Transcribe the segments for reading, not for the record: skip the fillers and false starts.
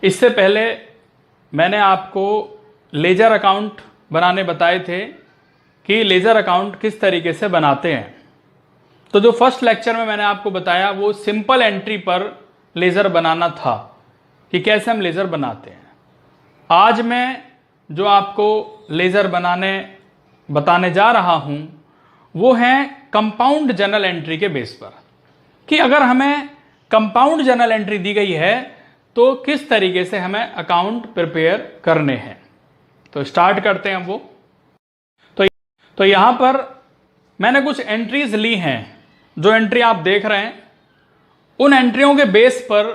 इससे पहले मैंने आपको लेजर अकाउंट बनाने बताए थे कि लेजर अकाउंट किस तरीके से बनाते हैं। तो जो फर्स्ट लेक्चर में मैंने आपको बताया वो सिंपल एंट्री पर लेजर बनाना था कि कैसे हम लेजर बनाते हैं। आज मैं जो आपको लेजर बताने जा रहा हूं वो है कंपाउंड जर्नल एंट्री के बेस पर कि अगर हमें कंपाउंड जर्नल एंट्री दी गई है तो किस तरीके से हमें अकाउंट प्रिपेयर करने हैं। तो स्टार्ट करते हैं वो। तो यहां पर मैंने कुछ एंट्रीज ली हैं। जो एंट्री आप देख रहे हैं उन एंट्रियों के बेस पर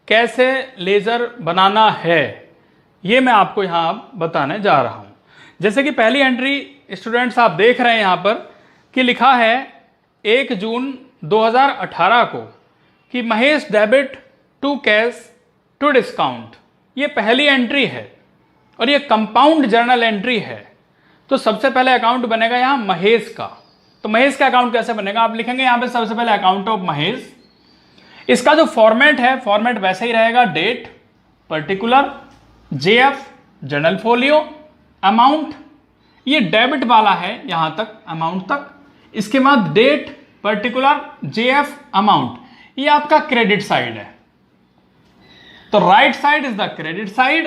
कैसे लेजर बनाना है ये मैं आपको यहां बताने जा रहा हूं। जैसे कि पहली एंट्री स्टूडेंट्स आप देख रहे हैं यहां पर कि लिखा है 1 जून 2018 को कि Mahesh debit to cash to discount. ये पहली एंट्री है और ये कंपाउंड जर्नल एंट्री है। तो सबसे पहले अकाउंट बनेगा यहां महेश का। तो महेश का अकाउंट कैसे बनेगा, आप लिखेंगे यहां पे सबसे पहले अकाउंट ऑफ महेश। इसका जो फॉर्मेट है फॉर्मेट वैसे ही रहेगा, date, particular, JF, journal folio, amount. ये डेबिट वाला है यहां तक, अमाउंट तक। इसके बाद डेट, पर्टिकुलर, जेएफ, अमाउंट, ये आपका क्रेडिट साइड है। तो right side is the credit side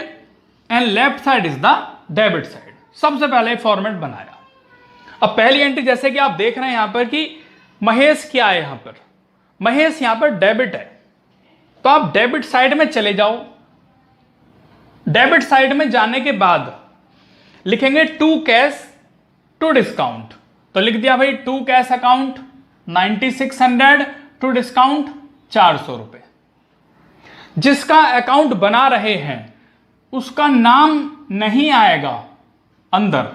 and left side is the debit side. सबसे पहले फॉर्मेट बनाया। अब पहली एंट्री जैसे कि आप देख रहे हैं यहां पर कि महेश क्या है, यहां पर महेश यहां पर डेबिट है। तो आप डेबिट साइड में चले जाओ। डेबिट साइड में जाने के बाद लिखेंगे टू कैश टू डिस्काउंट। तो लिख दिया भाई to cash account 9600, to discount 400 रुपए। जिसका अकाउंट बना रहे हैं उसका नाम नहीं आएगा अंदर।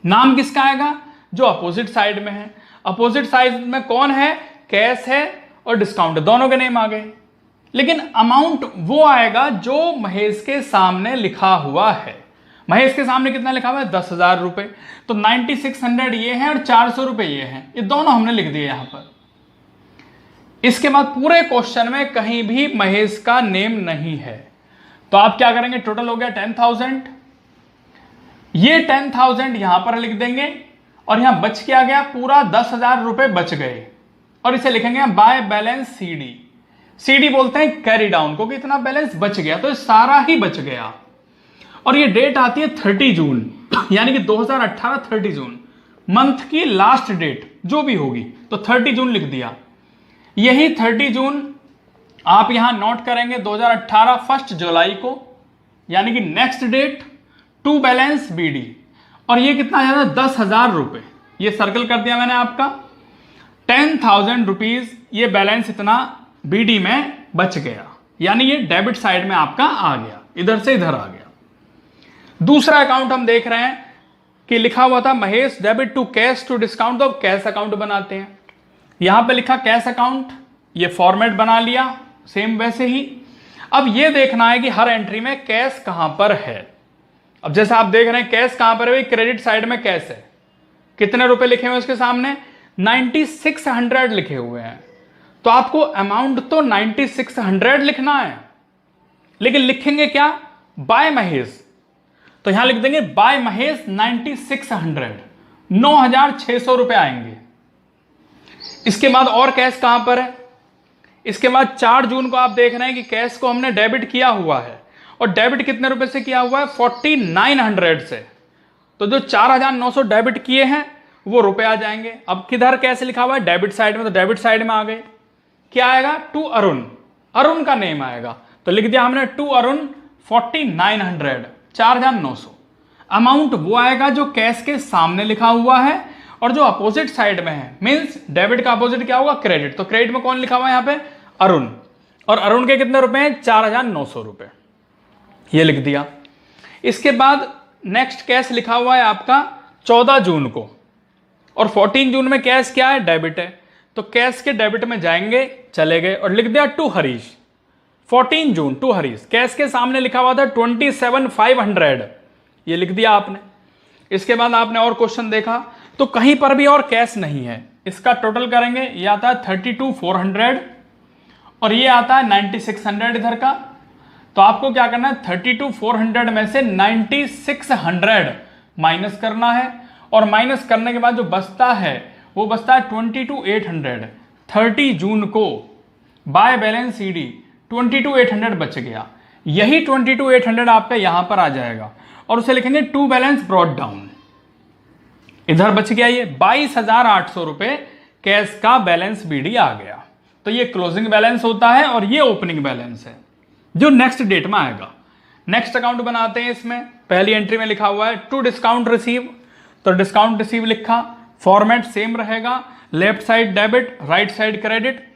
नाम किसका आएगा, जो अपोजिट साइड में है। अपोजिट साइड में कौन है, कैश है और डिस्काउंट है, दोनों के नेम आ गए। लेकिन अमाउंट वो आएगा जो महेश के सामने लिखा हुआ है। महेश के सामने कितना लिखा हुआ है, 10,000 रुपए। तो 9600 ये है और 400 रुपए ये है, ये दोनों हमने लिख दिए यहां पर। इसके बाद पूरे क्वेश्चन में कहीं भी महेश का नेम नहीं है। तो आप क्या करेंगे, टोटल हो गया 10,000। ये 10,000 यहां पर लिख देंगे और यहां बच क्या गया, पूरा 10,000 रुपए बच गए और इसे लिखेंगे बाय बैलेंस सीडी। सीडी बोलते हैं कैरी डाउन को, कि इतना बैलेंस बच गया तो सारा ही बच गया। और ये डेट आती है 30 जून यानी कि 2018 30 जून, मंथ की लास्ट डेट जो भी होगी। तो 30 जून लिख दिया। यही 30 जून आप यहां नोट करेंगे 2018 1 जुलाई को, यानी कि next date, to balance BD. और ये कितना आ जाता है, 10,000 रुपए। ये सर्कल कर दिया मैंने आपका। 10,000 रुपीज ये बैलेंस इतना बीडी में बच गया, यानी ये डेबिट साइड में आपका आ गया, इधर से इधर आ गया। दूसरा अकाउंट हम देख रहे हैं कि लिखा हुआ था Mahesh debit to cash to discount. तो कैश अकाउंट बनाते हैं। यहां पे लिखा कैश अकाउंट, ये फॉर्मेट बना लिया सेम वैसे ही। अब ये देखना है कि हर एंट्री में कैश कहां पर है। अब जैसे आप देख रहे हैं कैश कहां पर है, भाई क्रेडिट साइड में कैश है। कितने रुपए लिखे हुए उसके सामने, 9600 लिखे हुए हैं। तो आपको अमाउंट तो 9600 लिखना है, लेकिन लिखेंगे क्या, बाय महेश। तो यहां लिख देंगे बाय महेश 9600, 9,600 रुपए आएंगे। इसके बाद और कैश कहां पर है, इसके बाद 4 जून को आप देख रहे हैं कि कैश को हमने डेबिट किया हुआ है। और डेबिट कितने रुपए से किया हुआ है, 4900 से। तो जो 4,900 डेबिट किए हैं वो रुपए आ जाएंगे। अब किधर कैसे लिखा हुआ है, डेबिट साइड में। तो डेबिट साइड में आ गए, क्या आएगा, टू अरुण, अरुण का नेम आएगा। तो लिख दिया हमने टू अरुण 4900, 4,900। अमाउंट वो आएगा जो कैश के सामने लिखा हुआ है और जो अपोजिट साइड में है। मींस डेबिट का अपोजिट क्या होगा, क्रेडिट। तो क्रेडिट में कौन लिखा हुआ है यहां पे, अरुण। और अरुण के कितने रुपए हैं, 4,900 रुपए, ये लिख दिया। इसके बाद नेक्स्ट कैश लिखा हुआ है आपका 14 जून को, और 14 जून में कैश क्या है, डेबिट है। तो कैश के डेबिट में जाएंगे, चले गए और लिख दिया टू हरीश। 14 जून टू हरीश, कैश के सामने लिखा हुआ था 27,500, ये लिख दिया आपने। इसके बाद आपने और क्वेश्चन देखा तो कहीं पर भी और कैश नहीं है। इसका टोटल करेंगे, ये आता है 32,400 और ये आता है 9600 इधर का। तो आपको क्या करना है, 32,400 में से 9,600 माइनस करना है, और माइनस करने के बाद जो बचता है वो बचता है 22,800। 30 जून को बाय बैलेंस CD 22,800 बच गया। यही 22,800 आपका यहां पर आ जाएगा और उसे लिखेंगे टू बैलेंस ब्रॉट डाउन। इधर बच गया ये 22,800 रुपए कैश का बैलेंस BD आ गया। तो ये क्लोजिंग बैलेंस होता है और ये ओपनिंग बैलेंस है जो नेक्स्ट डेट में आएगा। नेक्स्ट अकाउंट बनाते हैं। इसमें पहली एंट्री में लिखा हुआ है टू डिस्काउंट रिसीव, तो डिस्काउंट रिसीव लिखा, फॉर्मेट सेम रहेगा, left side debit, right side credit.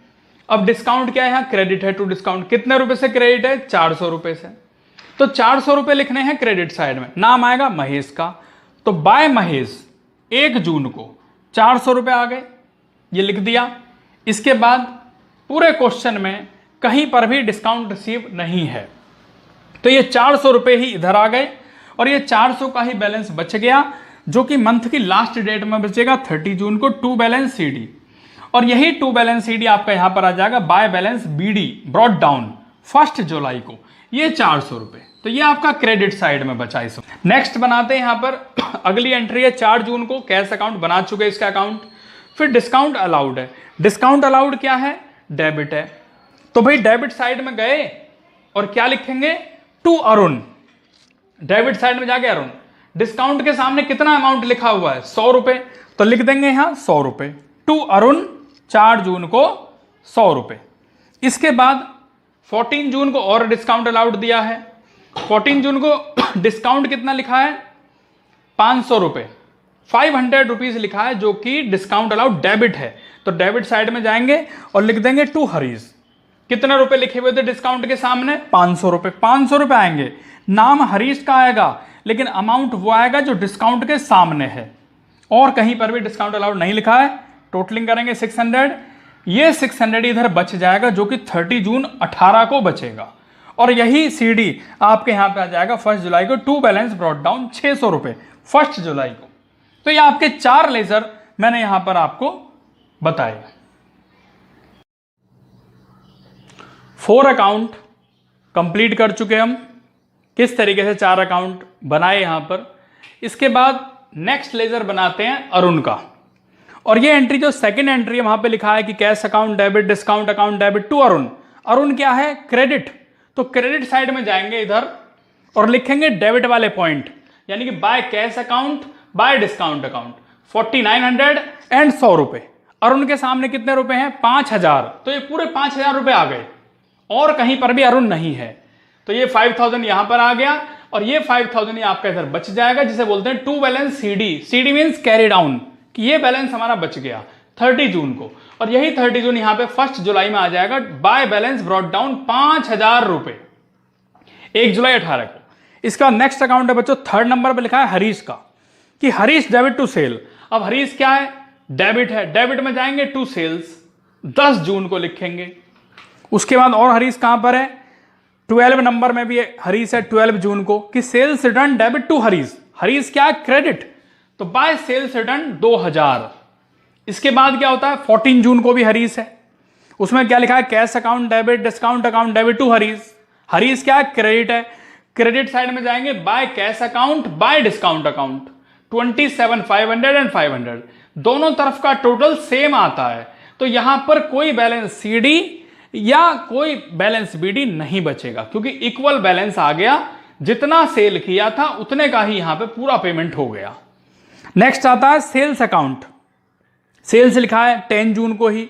अब डिस्काउंट क्या है, यहाँ क्रेडिट है टू डिस्काउंट। कितने रुपए से क्रेडिट है, 400 रुपए से, तो 400 रुपए लिखने हैं क्रेडिट साइड में। नाम आएगा महेश का, तो बाय महेश 1 जून को 400 रुपए आ गए, ये लिख दिया। इसके बाद पूरे क्वेश्चन में कहीं पर भी डिस्काउंट रिसीव नहीं है, तो ये 400 रुपए ही इधर आ गए और ये 400 का ही बैलेंस बच गया जो कि मंथ की लास्ट डेट में बचेगा 30 जून को टू बैलेंस CD। और यही टू बैलेंस CD आपका यहां पर आ जाएगा by balance BD brought down 1 जुलाई को, ये 400 रुपए। तो ये आपका क्रेडिट साइड में बचा। इस नेक्स्ट बनाते हैं। यहां पर अगली एंट्री है 4 जून को, कैश अकाउंट बना चुके हैं इसका अकाउंट। फिर डिस्काउंट अलाउड है। डिस्काउंट अलाउड क्या है, डेबिट है, तो भाई डेबिट साइड में गए और क्या लिखेंगे, टू अरुण। डेबिट साइड में जाके अरुण, डिस्काउंट के सामने कितना अमाउंट लिखा हुआ है, 100 रुपए, तो लिख देंगे यहां 100 रुपए, टू अरुण 4 जून को 100 रुपए। इसके बाद 14 जून को और डिस्काउंट अलाउड दिया है। 14 जून को डिस्काउंट कितना लिखा है, 500 रुपए, 500 रुपीज लिखा है जो कि डिस्काउंट अलाउड डेबिट है। तो डेबिट साइड में जाएंगे और लिख देंगे टू हरीश। कितने रुपए लिखे हुए थे डिस्काउंट के सामने, 500 रुपए, 500 रुपए आएंगे। नाम हरीश का आएगा लेकिन अमाउंट वो आएगा जो डिस्काउंट के सामने है, और कहीं पर भी डिस्काउंट अलाउड नहीं लिखा है। टोटलिंग करेंगे 600, ये 600 इधर बच जाएगा जो कि 30 जून 18 को बचेगा। और यही CD आपके यहां पे आ जाएगा 1 जुलाई को टू बैलेंस ब्रॉट डाउन 600 रुपए 1 जुलाई को। तो ये आपके 4 लेजर मैंने यहां पर आपको बताए। 4 अकाउंट कंप्लीट कर चुके हम, किस तरीके से 4 अकाउंट बनाए यहां पर। इसके बाद नेक्स्ट लेजर बनाते हैं अरुण का, और ये एंट्री जो सेकंड एंट्री है वहां पे लिखा है कि cash account debit, discount account debit to Arun. Arun क्या है, क्रेडिट, तो क्रेडिट साइड में जाएंगे इधर और लिखेंगे डेबिट वाले पॉइंट, यानी कि bye cash account, by discount account 4900 and 100 रुपए। अरुण के सामने कितने रुपए हैं, 5000, तो ये पूरे 5000 रुपए आ गए और कहीं पर भी अरुण नहीं है। तो ये 5000 यहां पर आ गया और ये 5000 आपका इधर बच जाएगा, जिसे बोलते हैं to balance CD। CD means carry down, कि ये बैलेंस हमारा बच गया 30 जून को, और यही 30 जून यहां पे 1 जुलाई में आ जाएगा बाय बैलेंस ब्रॉट डाउन 5000 रुपए 1 जुलाई 18 को। इसका नेक्स्ट अकाउंट है बच्चों, 3rd नंबर पर लिखा है हरीश का, कि हरीश डेबिट टू सेल। अब हरीश क्या है, डेबिट है, डेबिट में जाएंगे टू सेल्स 10 जून को लिखेंगे। उसके बाद और हरीश कहां पर है, 12 नंबर में भी हरीश है 12 जून को, कि sales return debit to Harish. Harish क्या है, क्रेडिट, तो बाय सेल्स रिटर्न 2000। इसके बाद क्या होता है, 14 जून को भी हरीश है, उसमें क्या लिखा है, cash account debit, discount account debit to Harish. Harish क्या है, क्रेडिट है, क्रेडिट साइड में जाएंगे by cash account, by discount account 27,500 and 500, दोनों तरफ का टोटल सेम आता है। तो यहां पर कोई बैलेंस CD या कोई बैलेंस BD नहीं बचेगा, क्योंकि इक्वल बैलेंस आ गया, जितना सेल किया था उतने का ही यहां पे पूरा पेमेंट हो गया। नेक्स्ट आता है सेल्स अकाउंट। सेल्स लिखा है 10 जून को ही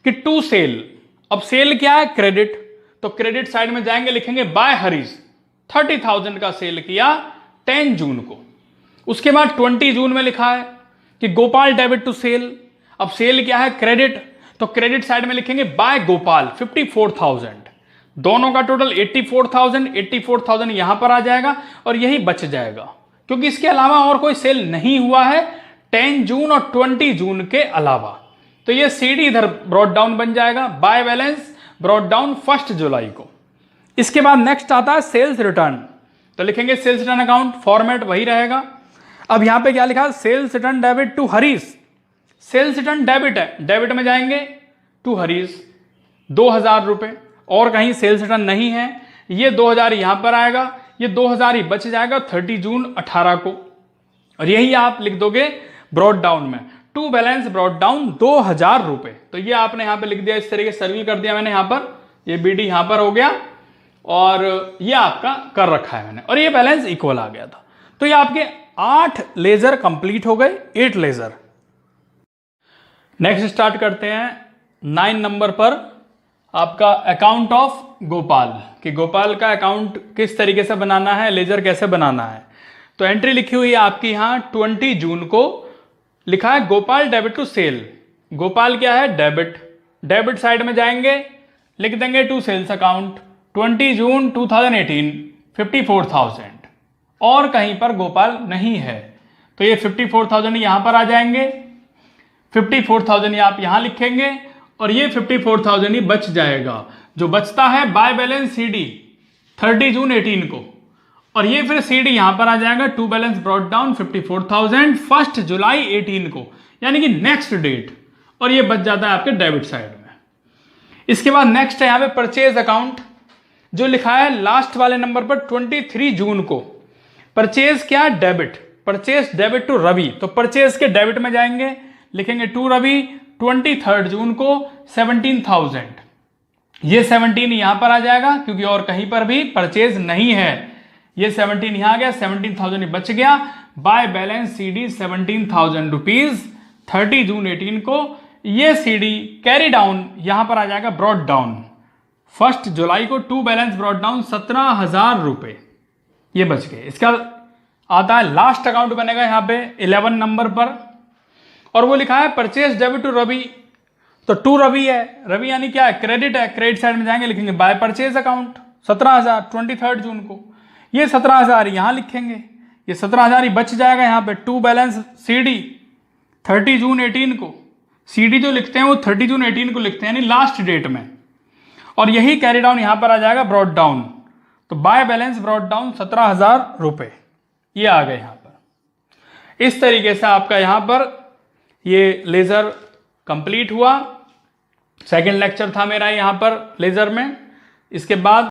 कि टू सेल। अब सेल क्या है, क्रेडिट, तो क्रेडिट साइड में जाएंगे, लिखेंगे बाय हरीश 30,000 का सेल किया 10 जून को। उसके बाद 20 जून में लिखा है कि गोपाल डेबिट टू सेल। अब सेल क्या है, क्रेडिट, तो क्रेडिट साइड में लिखेंगे बाय गोपाल 54,000, दोनों का टोटल 84,000 यहां पर आ जाएगा और यही बच जाएगा, क्योंकि इसके अलावा और कोई सेल नहीं हुआ है 10 जून और 20 जून के अलावा। तो ये CD इधर ब्रॉट डाउन बन जाएगा बाय बैलेंस ब्रॉट डाउन 1 जुलाई को। इसके बाद नेक्स्ट आता है सेल्स रिटर्न, तो लिखेंगे सेल्स रिटर्न अकाउंट, फॉर्मेट वही रहेगा। अब यहां पे क्या लिखा, sales return debit to Harish. Sales return debit है, डेबिट में जाएंगे टू हरीश 2000 रुपए, और कहीं सेल्स रिटर्न नहीं है, ये 2000 यहां पर आएगा, ये 2000 ही बच जाएगा 30 जून 18 को, और यही आप लिख दोगे ब्रॉड डाउन में, टू बैलेंस ब्रॉड डाउन 2000 रुपए। तो ये आपने यहां पे लिख दिया, इस तरीके से सर्किल कर दिया मैंने यहां पर, ये BD यहां पर हो गया और ये आपका कर रखा है मैंने, और ये बैलेंस इक्वल आ गया था। तो ये आपके 8 लेजर कंप्लीट हो गए, 8 लेजर। नेक्स्ट स्टार्ट करते हैं 9 नंबर पर आपका अकाउंट ऑफ गोपाल, कि गोपाल का अकाउंट किस तरीके से बनाना है, लेजर कैसे बनाना है। तो एंट्री लिखी हुई है आपकी यहां 20 जून को, लिखा है Gopal debit to sale. Gopal क्या है, डेबिट, डेबिट साइड में जाएंगे, लिख देंगे टू सेल्स अकाउंट 20 जून 2018 54,000, और कहीं पर गोपाल नहीं है तो ये 54,000 यहां पर आ जाएंगे, 54,000 आप यहां लिखेंगे, और ये 54,000 ही बच जाएगा, जो बचता है बाय बैलेंस CD 30 जून 18 को, और ये फिर CD यहां पर आ जाएगा टू बैलेंस ब्रॉट डाउन 54,000 1 जुलाई 18 को, यानी कि नेक्स्ट डेट, और ये बच जाता है आपके डेबिट साइड में। इसके बाद नेक्स्ट है यहां पे परचेज अकाउंट, जो लिखा है लास्ट वाले नंबर पर 23 जून को। परचेज क्या, debit, purchase debit to Ravi, तो परचेज के डेबिट में जाएंगे, लिखेंगे टू रवि 23 जून को 17,000, ये 17 यहां पर आ जाएगा क्योंकि और कहीं पर भी परचेज नहीं है, ये 17 यहां आ गया, 17,000 बच गया, बाय बैलेंस CD 17,000 रुपीज 30 जून 18 को, ये CD कैरी डाउन यहां पर आ जाएगा ब्रॉड डाउन 1 जुलाई को, टू बैलेंस ब्रॉड डाउन 17,000 रुपए, ये बच गए। इसका आता है लास्ट अकाउंट बनेगा यहां पे 11 नंबर पर, और वो लिखा है परचेज डेबिट टू रवि, तो टू रवि है, रवि यानी क्या है, क्रेडिट है, क्रेडिट साइड में जाएंगे, लिखेंगे बाय परचेज अकाउंट 17,000 23 जून को, ये 17,000 यहां लिखेंगे, ये 17,000 ही बच जाएगा यहां पे, टू बैलेंस CD 30 जून 18 को, CD जो लिखते हैं वो 30 जून 18 को लिखते हैं यानी लास्ट डेट में, और यही कैरी डाउन यहां पर आ जाएगा ब्रॉड डाउन, तो बाय बैलेंस ब्रॉड डाउन 17,000 रुपए, ये आ गए यहां पर। इस तरीके से आपका यहां पर ये लेजर कंप्लीट हुआ। सेकंड लेक्चर था मेरा यहां पर लेजर में। इसके बाद